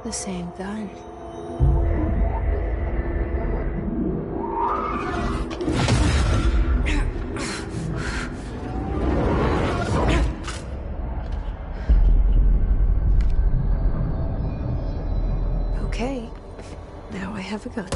The same gun. Okay, now I have a gun.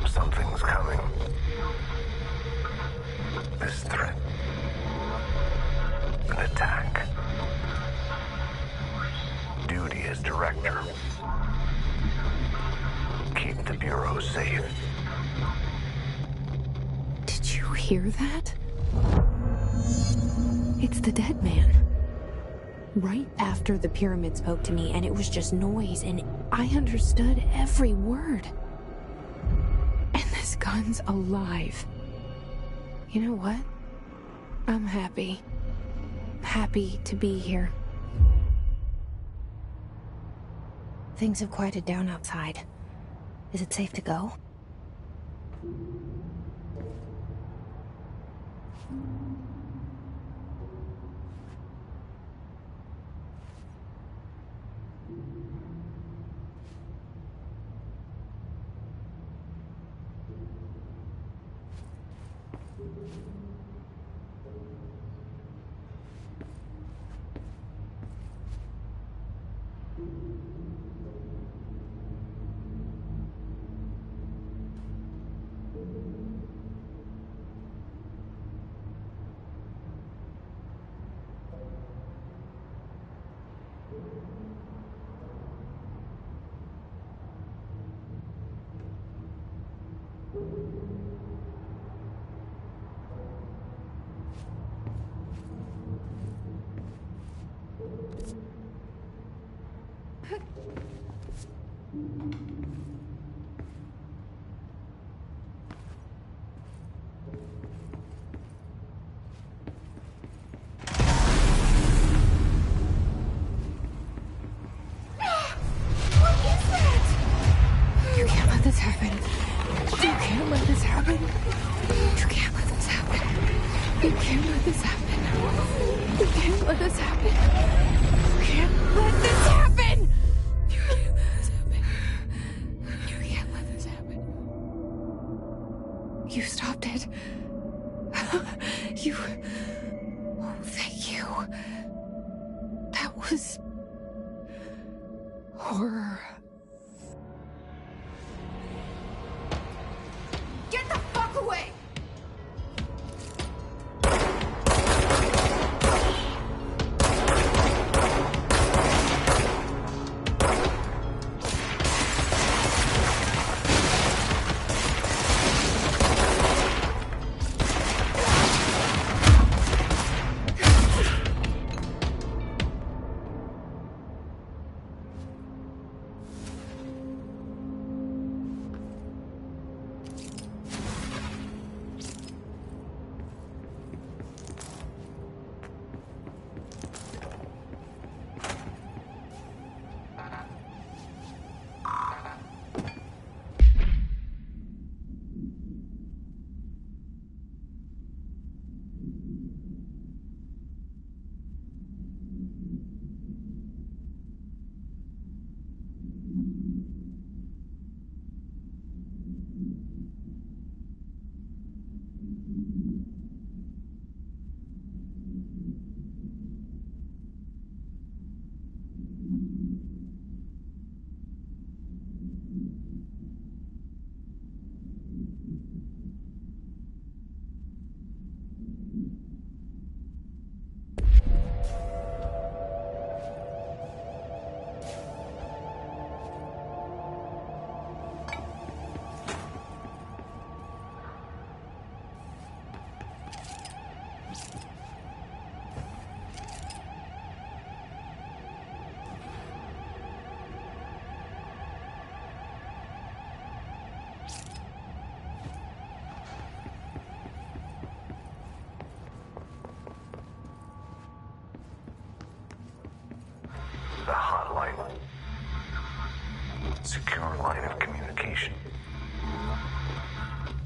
Something's coming. This threat. An attack. Duty as director. Keep the Bureau safe. Did you hear that? It's the dead man. Right after the pyramid spoke to me, and it was just noise, and I understood every word. And this gun's alive. You know what? I'm happy. Happy to be here. Things have quieted down outside. Is it safe to go? You can't let this happen. You can't let this happen. You can't let this happen! You can't let this happen. You can't let this happen. You stopped it. You... Oh, thank you. That was... horror. Get the fuck away! The hotline. Secure line of communication.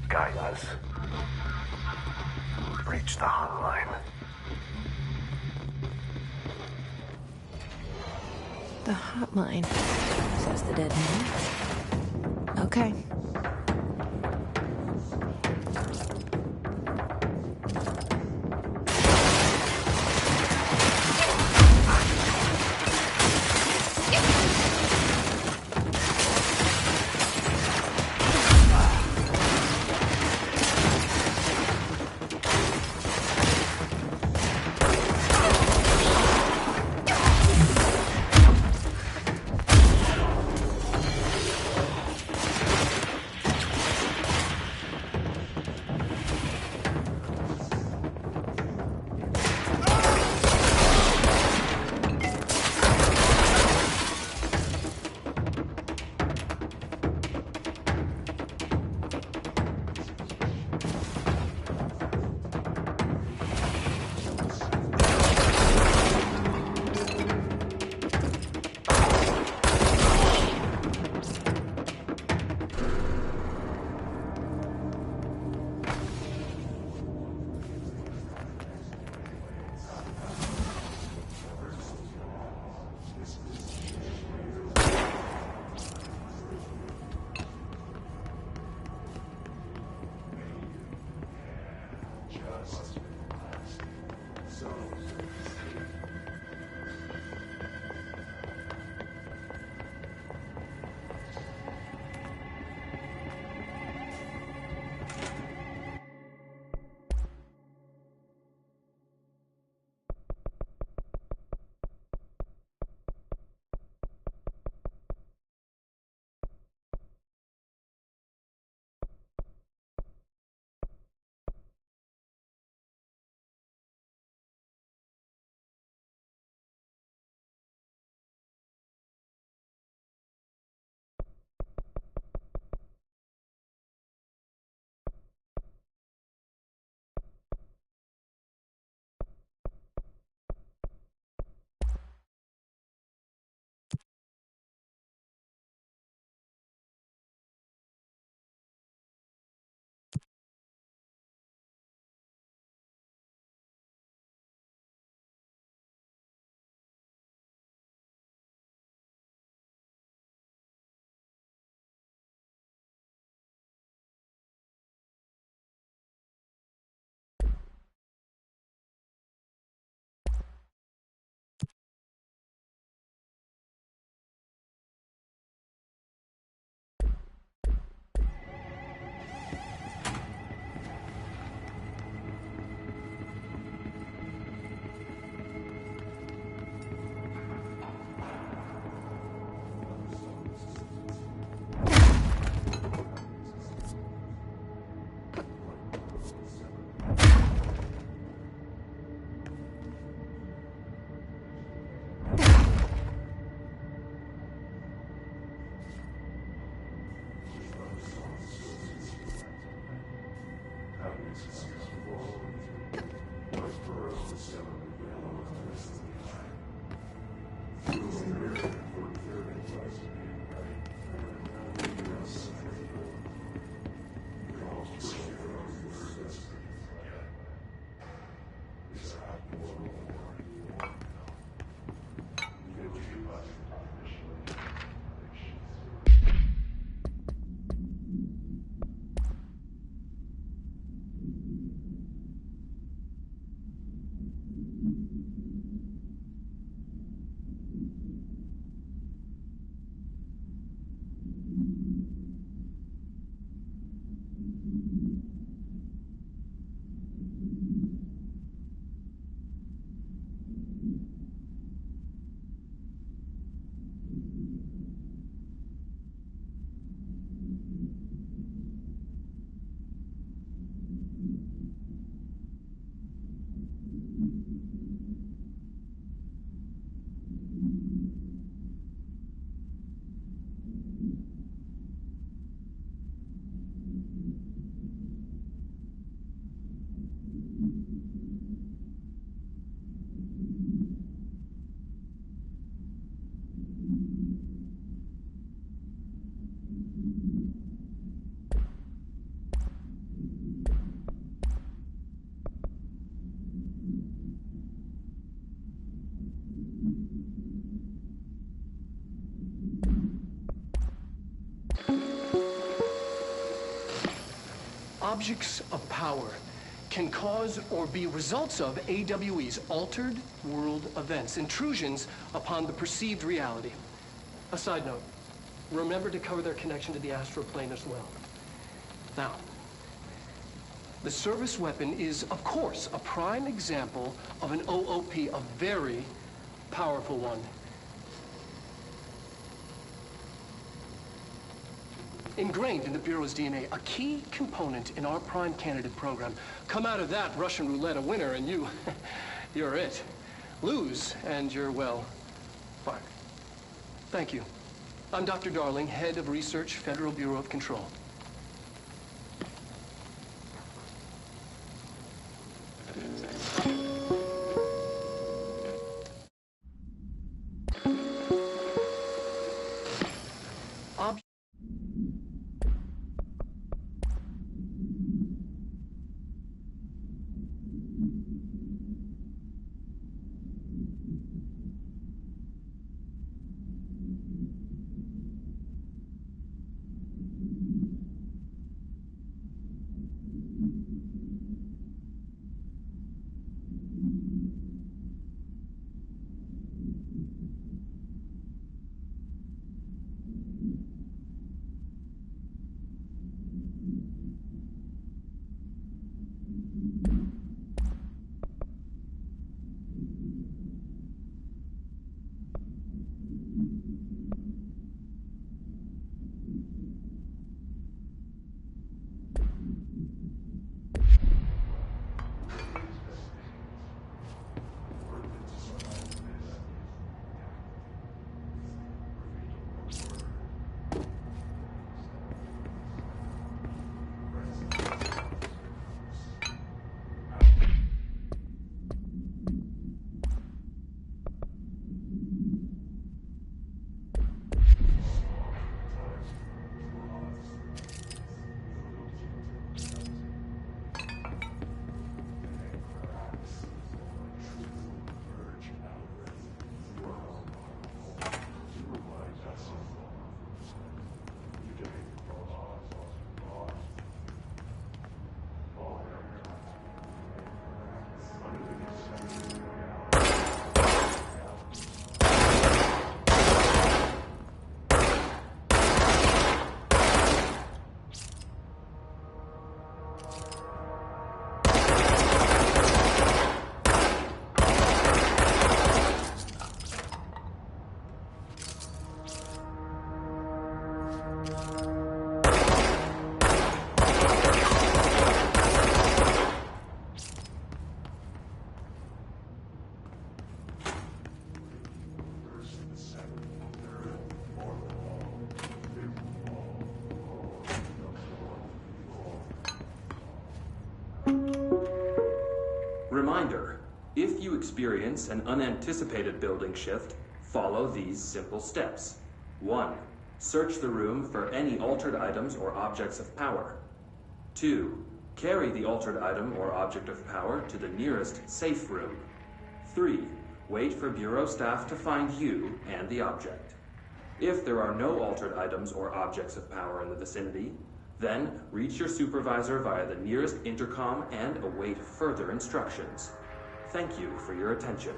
Guidance. Reach the hotline. The hotline. Says the dead man. Okay. Objects of power can cause or be results of AWE's altered world events, intrusions upon the perceived reality. A side note, remember to cover their connection to the astral plane as well. Now, the service weapon is, of course, a prime example of an OOP, a very powerful one. Ingrained in the Bureau's DNA, a key component in our prime candidate program. Come out of that Russian roulette a winner and you're it. Lose and you're, well, fired. Thank you. I'm Dr. Darling, Head of Research, Federal Bureau of Control. Reminder, if you experience an unanticipated building shift, follow these simple steps. 1. Search the room for any altered items or objects of power. 2. Carry the altered item or object of power to the nearest safe room. 3. Wait for Bureau staff to find you and the object. If there are no altered items or objects of power in the vicinity, then reach your supervisor via the nearest intercom and await further instructions. Thank you for your attention.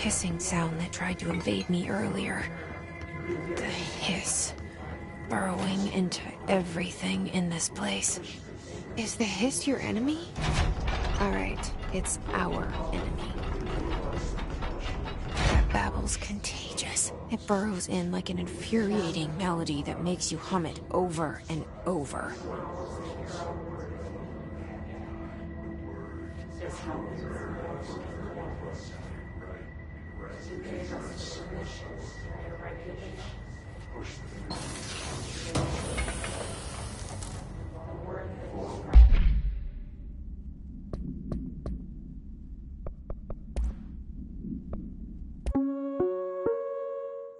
Hissing sound that tried to invade me earlier. The hiss, burrowing into everything in this place. Is the hiss your enemy? Alright, it's our enemy. That babble's contagious. It burrows in like an infuriating melody that makes you hum it over and over.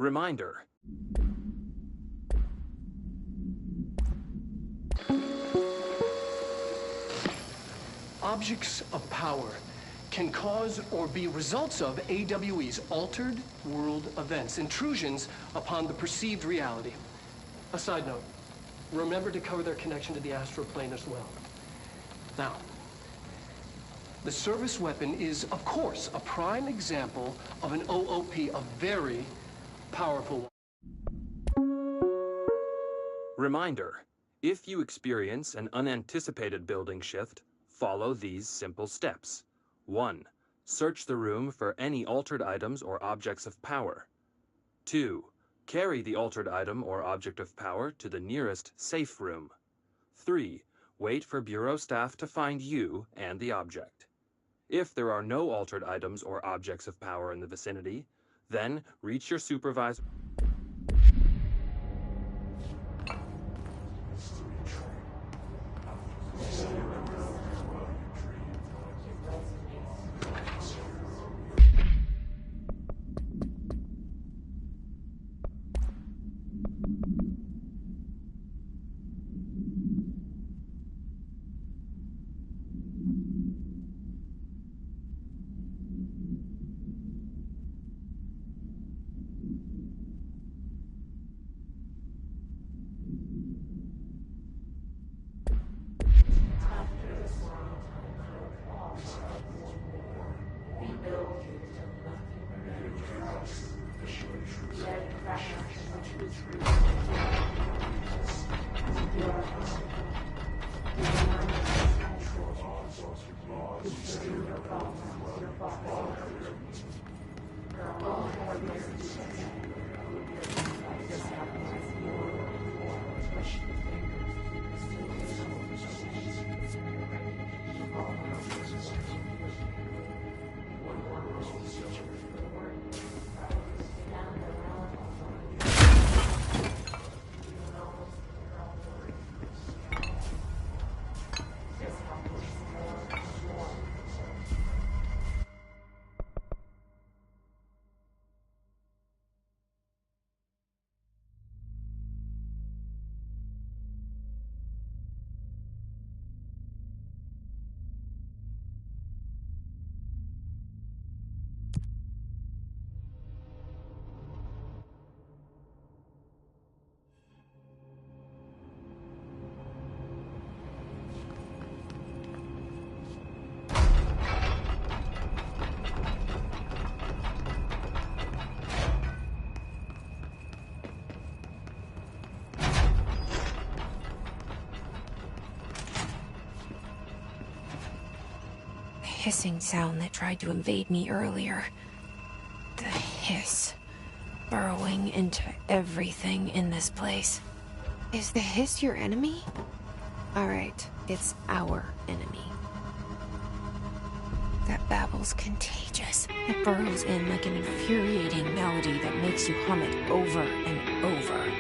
Reminder. Objects of power can cause or be results of AWE's altered world events, intrusions upon the perceived reality. A side note, remember to cover their connection to the astral plane as well. Now, the service weapon is, of course, a prime example of an OOP, a very powerful one. Reminder. If you experience an unanticipated building shift, follow these simple steps. 1. Search the room for any altered items or objects of power. 2. Carry the altered item or object of power to the nearest safe room. 3. Wait for Bureau staff to find you and the object. If there are no altered items or objects of power in the vicinity, then reach your supervisor. Hissing sound that tried to invade me earlier. The hiss, burrowing into everything in this place. Is the hiss your enemy? Alright, it's our enemy. That babble's contagious. It burrows in like an infuriating melody that makes you hum it over and over.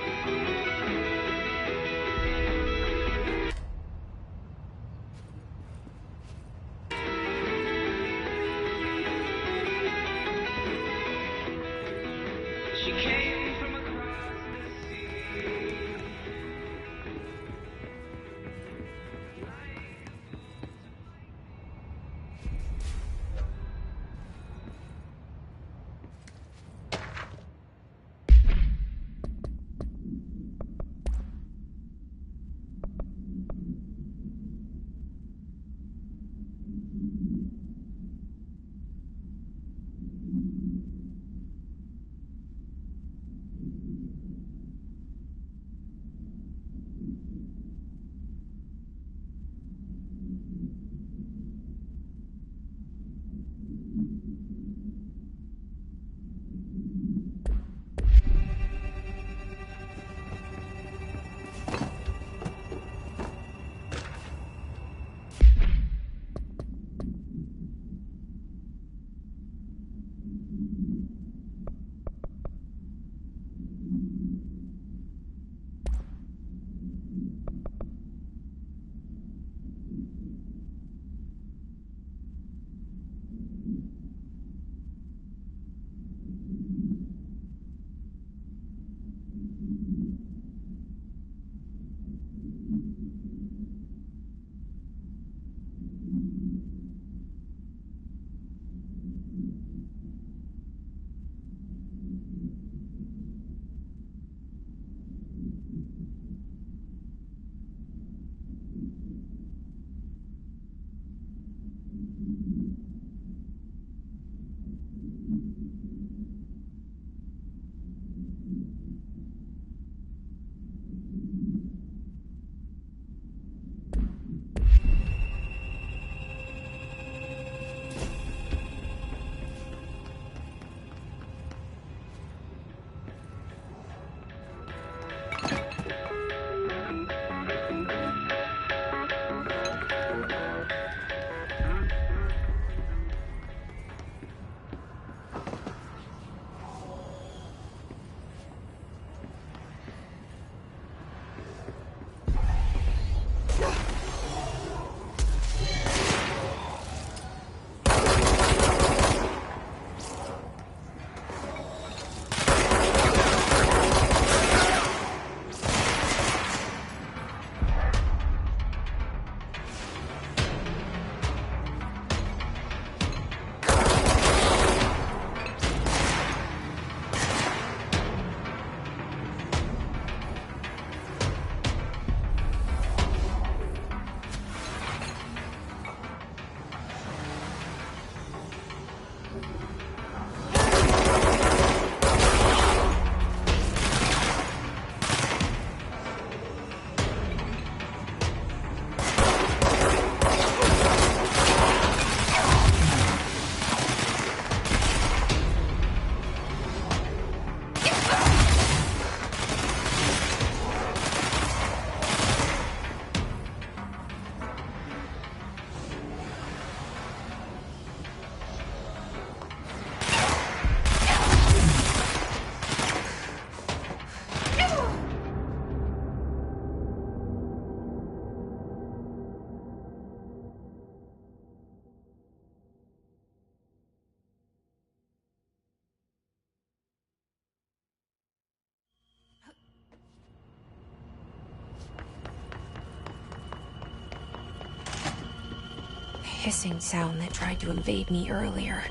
hissing sound that tried to invade me earlier.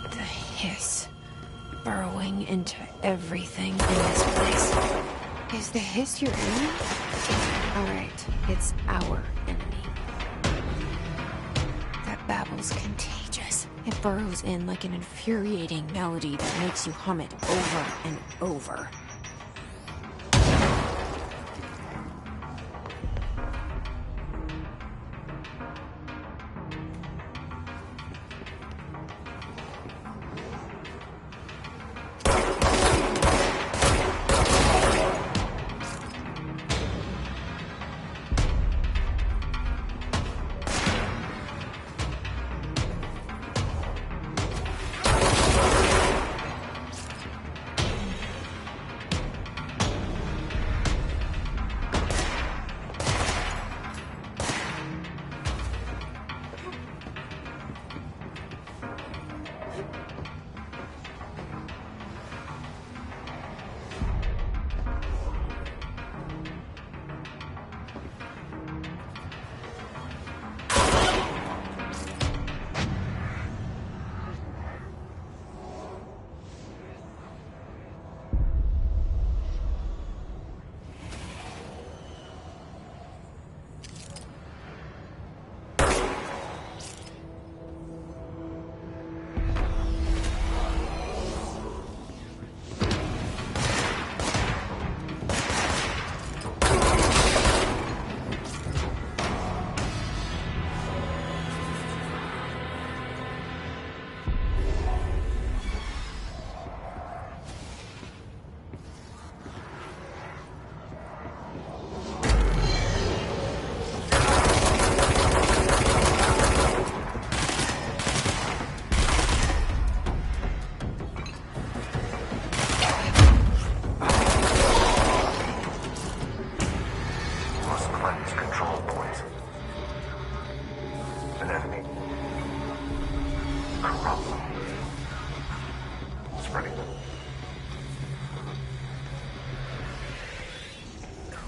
The hiss. Burrowing into everything in this place. Is the hiss your enemy? Alright, it's our enemy. That babble's contagious. It burrows in like an infuriating melody that makes you hum it over and over.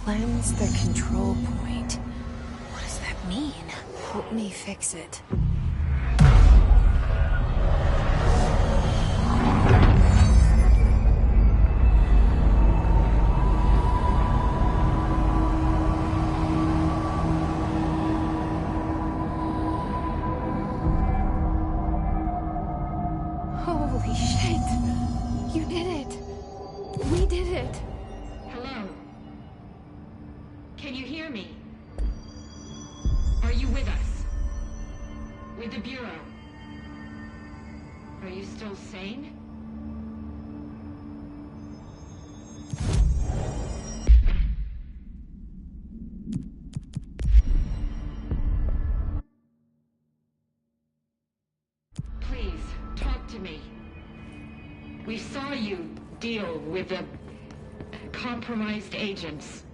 Cleanse the control point. What does that mean? Help me fix it. Holy shit! You did it! We did it! Hello? Can you hear me? Are you with us? With the Bureau? Are you still sane? Please, talk to me. We saw you deal with the compromised agents.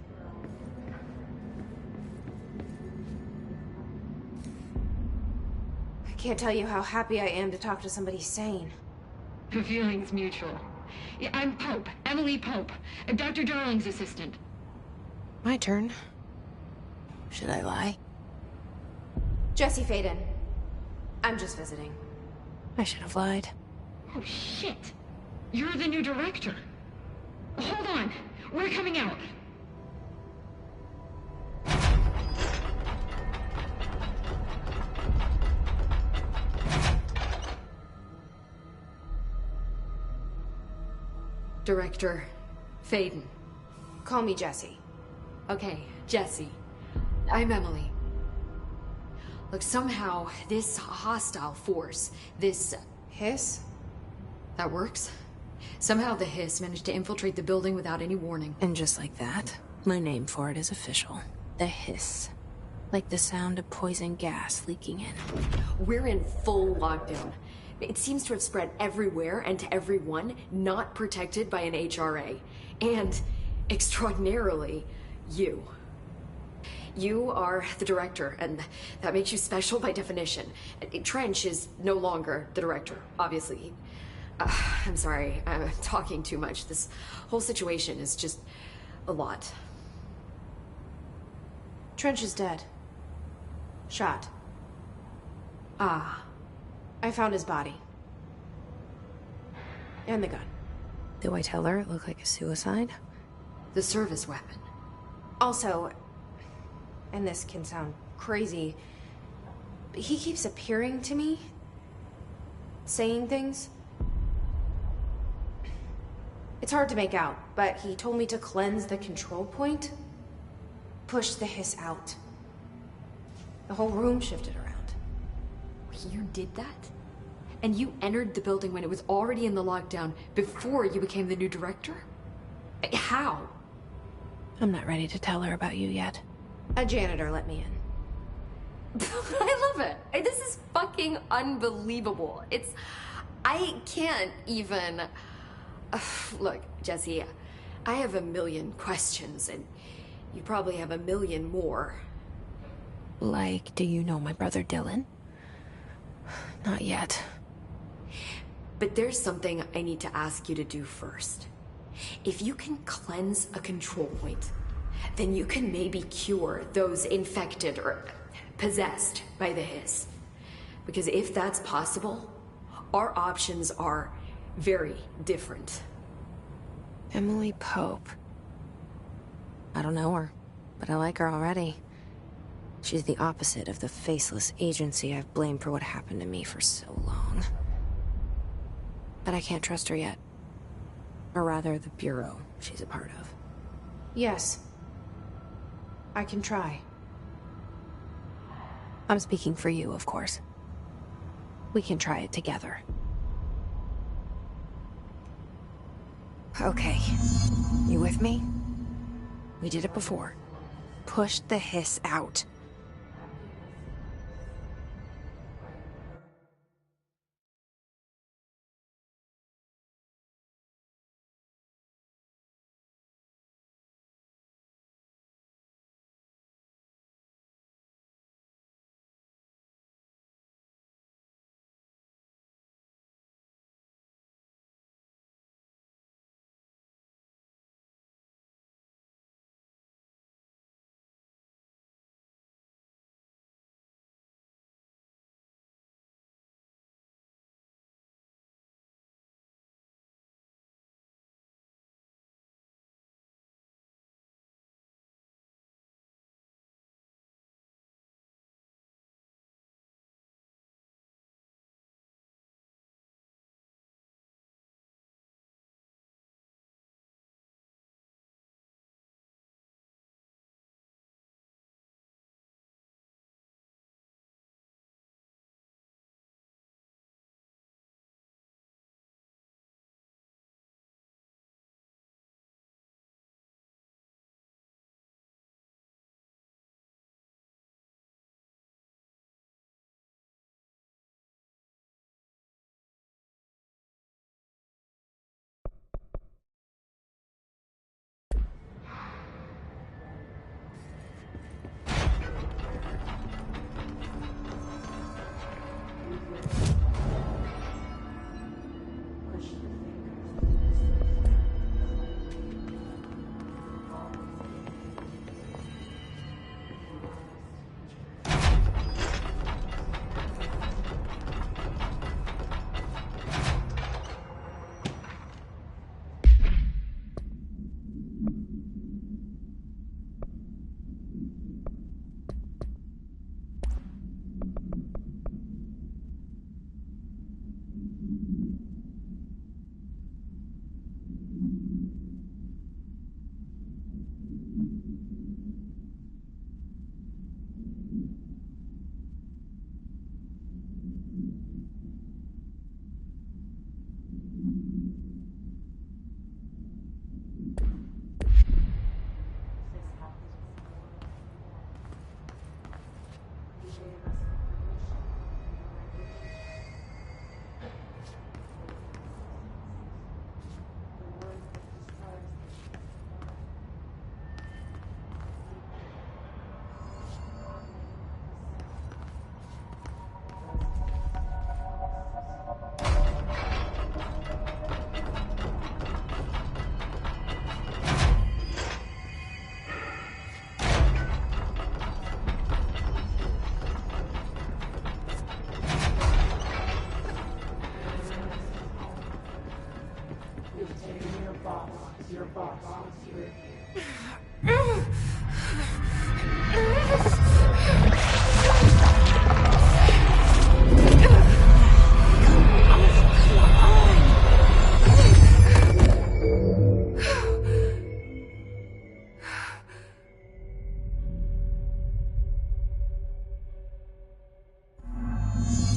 I can't tell you how happy I am to talk to somebody sane. The feeling's mutual. Yeah, I'm Pope, Emily Pope, Dr. Darling's assistant. My turn. Should I lie? Jesse Faden. I'm just visiting. I should have lied. Oh, shit. You're the new director. Hold on. We're coming out. Director Faden. Call me Jesse. Okay, Jesse. I'm Emily. Look, somehow this hostile force, this Hiss? that works. Somehow the hiss managed to infiltrate the building without any warning. And just like that, my name for it is official. The hiss. Like the sound of poison gas leaking in. We're in full lockdown. It seems to have spread everywhere and to everyone not protected by an HRA. And, extraordinarily, you. You are the director, and that makes you special by definition. Trench is no longer the director, obviously. I'm sorry, I'm talking too much. This whole situation is just a lot. Trench is dead. Shot. Ah, I found his body. And the gun. Do I tell her it looked like a suicide? The service weapon. Also, and this can sound crazy, but he keeps appearing to me, saying things. It's hard to make out, but he told me to cleanse the control point, push the hiss out. The whole room shifted around. You did that? And you entered the building when it was already in the lockdown before you became the new director? How? I'm not ready to tell her about you yet. A janitor let me in. I love it. This is fucking unbelievable. I can't even... Look, Jesse, I have a million questions, and you probably have a million more. Like, do you know my brother Dylan? Not yet. But there's something I need to ask you to do first. If you can cleanse a control point, then you can maybe cure those infected or possessed by the hiss. Because if that's possible, our options are very different. Emily Pope. I don't know her, but I like her already. She's the opposite of the faceless agency I've blamed for what happened to me for so long. But I can't trust her yet. Or rather, the bureau she's a part of. Yes. I can try. I'm speaking for you, of course. We can try it together. Okay. You with me? We did it before. Push the hiss out.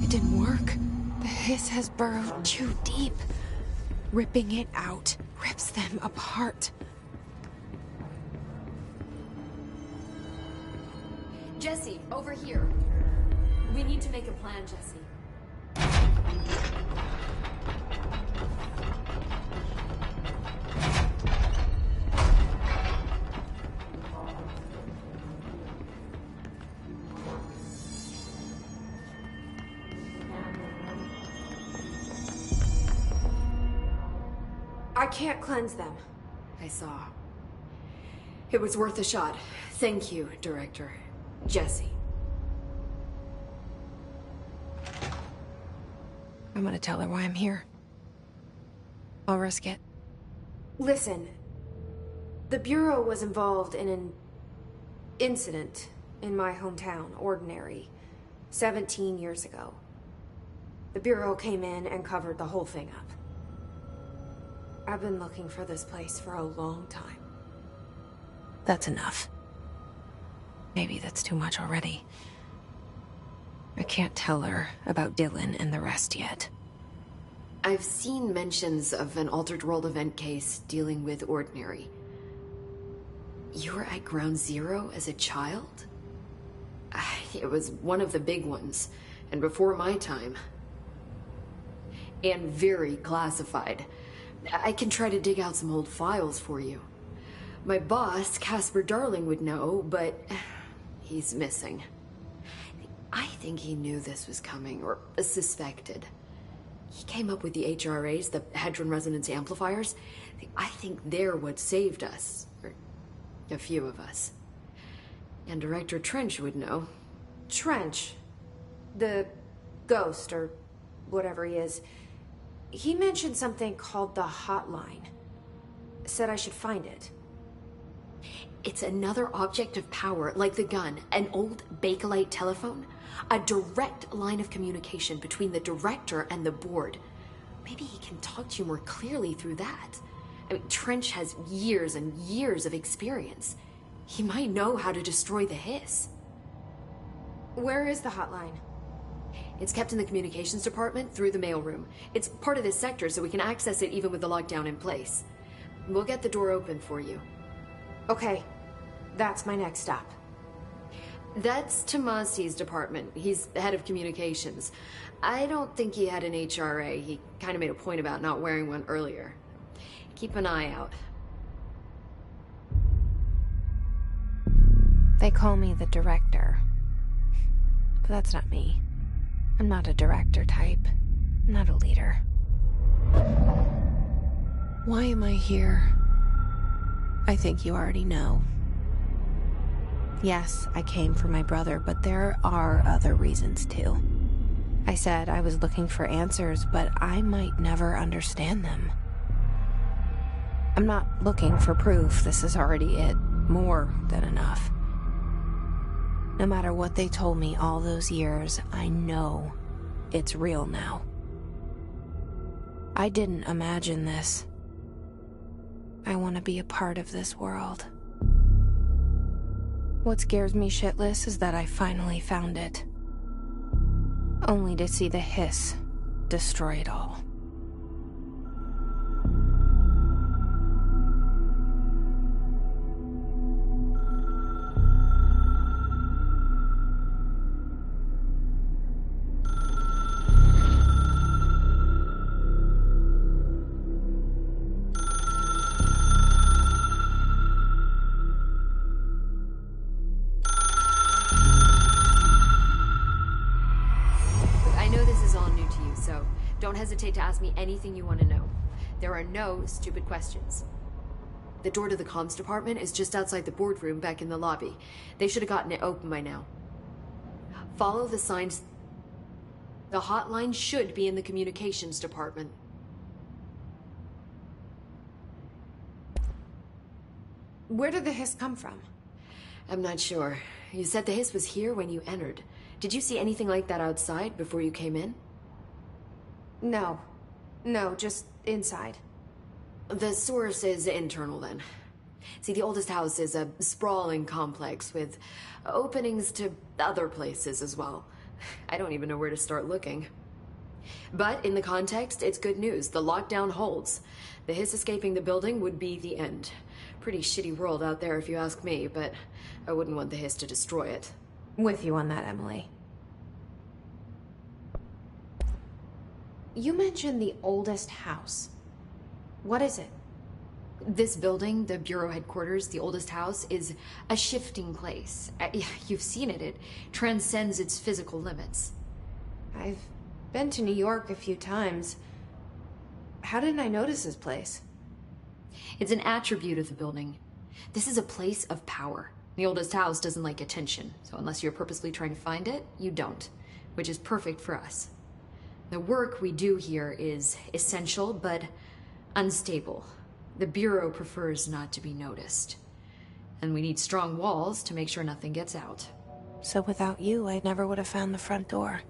It didn't work. The hiss has burrowed too deep. Ripping it out rips them apart. Jesse, over here. We need to make a plan, Jesse. I can't cleanse them. I saw. It was worth a shot. Thank you, Director. Jesse. I'm gonna tell her why I'm here. I'll risk it. Listen, the Bureau was involved in an incident in my hometown, Ordinary, 17 years ago. The Bureau came in and covered the whole thing up. I've been looking for this place for a long time. That's enough. Maybe that's too much already. I can't tell her about Dylan and the rest yet. I've seen mentions of an Altered World event case dealing with Ordinary. You were at Ground Zero as a child? It was one of the big ones, and before my time. And very classified. I can try to dig out some old files for you. My boss, Casper Darling, would know, but he's missing. I think he knew this was coming, or suspected. He came up with the HRAs, the Hadron Resonance Amplifiers. I think they're what saved us. Or a few of us. And Director Trench would know. Trench, the ghost, or whatever he is, he mentioned something called the Hotline. Said I should find it. It's another object of power, like the gun, an old Bakelite telephone. A direct line of communication between the director and the board. Maybe he can talk to you more clearly through that. I mean, Trench has years and years of experience. He might know how to destroy the hiss. Where is the Hotline? It's kept in the communications department through the mailroom. It's part of this sector, so we can access it even with the lockdown in place. We'll get the door open for you. Okay, that's my next stop. That's Tomasi's department. He's head of communications. I don't think he had an HRA. He kind of made a point about not wearing one earlier. Keep an eye out. They call me the director. But that's not me. I'm not a director type. I'm not a leader. Why am I here? I think you already know. Yes, I came for my brother, but there are other reasons too. I said I was looking for answers, but I might never understand them. I'm not looking for proof. This is already it. More than enough. No matter what they told me all those years, I know it's real now. I didn't imagine this. I want to be a part of this world. What scares me shitless is that I finally found it. Only to see the hiss destroy it all. Don't hesitate to ask me anything you want to know. There are no stupid questions. The door to the comms department is just outside the boardroom back in the lobby. They should have gotten it open by now. Follow the signs. The hotline should be in the communications department. Where did the hiss come from? I'm not sure. You said the hiss was here when you entered. Did you see anything like that outside before you came in? No. No, just inside. The source is internal, then. See, the oldest house is a sprawling complex with openings to other places as well. I don't even know where to start looking. But in the context, it's good news. The lockdown holds. The hiss escaping the building would be the end. Pretty shitty world out there if you ask me, but I wouldn't want the hiss to destroy it. With you on that, Emily. You mentioned the oldest house. What is it? This building, the Bureau headquarters, the oldest house, is a shifting place. You've seen it. It transcends its physical limits. I've been to New York a few times. How didn't I notice this place? It's an attribute of the building. This is a place of power. The oldest house doesn't like attention, so unless you're purposely trying to find it, you don't, which is perfect for us. The work we do here is essential, but unstable. The Bureau prefers not to be noticed. And we need strong walls to make sure nothing gets out. So without you, I never would have found the front door.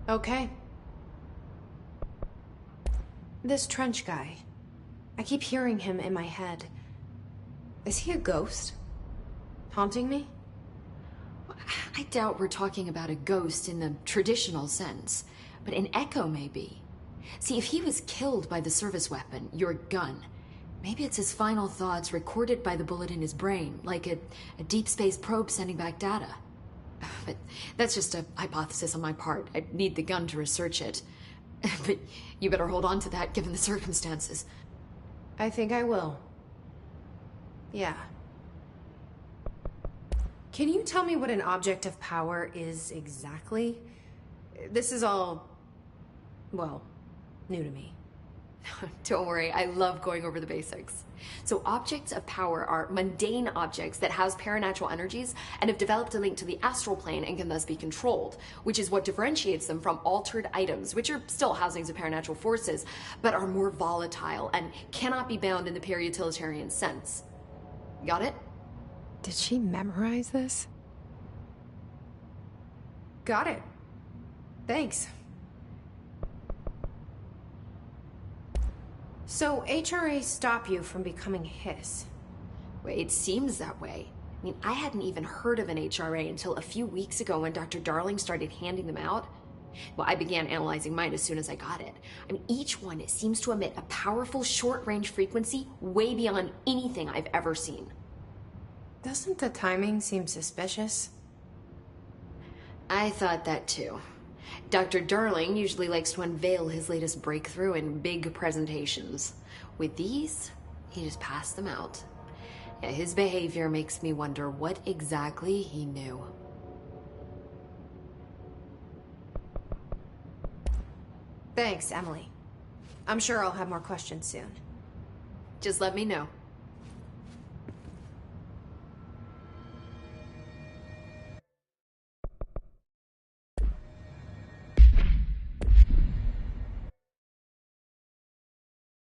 Okay. This Trench guy. I keep hearing him in my head. Is he a ghost? Haunting me? I doubt we're talking about a ghost in the traditional sense, but an echo maybe. See, if he was killed by the service weapon, your gun, maybe it's his final thoughts recorded by the bullet in his brain, like a deep space probe sending back data. But that's just a hypothesis on my part. I'd need the gun to research it. But you better hold on to that given the circumstances. I think I will. Yeah. Can you tell me what an object of power is exactly? This is all, well, new to me. Don't worry, I love going over the basics. So objects of power are mundane objects that house paranatural energies and have developed a link to the astral plane and can thus be controlled, which is what differentiates them from altered items, which are still housings of paranatural forces, but are more volatile and cannot be bound in the peri-utilitarian sense. Got it? Did she memorize this? Got it. Thanks. So, HRA stop you from becoming Hiss? Well, it seems that way. I mean, I hadn't even heard of an HRA until a few weeks ago when Dr. Darling started handing them out. Well, I began analyzing mine as soon as I got it. I mean, each one seems to emit a powerful short-range frequency way beyond anything I've ever seen. Doesn't the timing seem suspicious? I thought that too. Dr. Darling usually likes to unveil his latest breakthrough in big presentations. With these, he just passed them out. Yeah, his behavior makes me wonder what exactly he knew. Thanks, Emily. I'm sure I'll have more questions soon. Just let me know.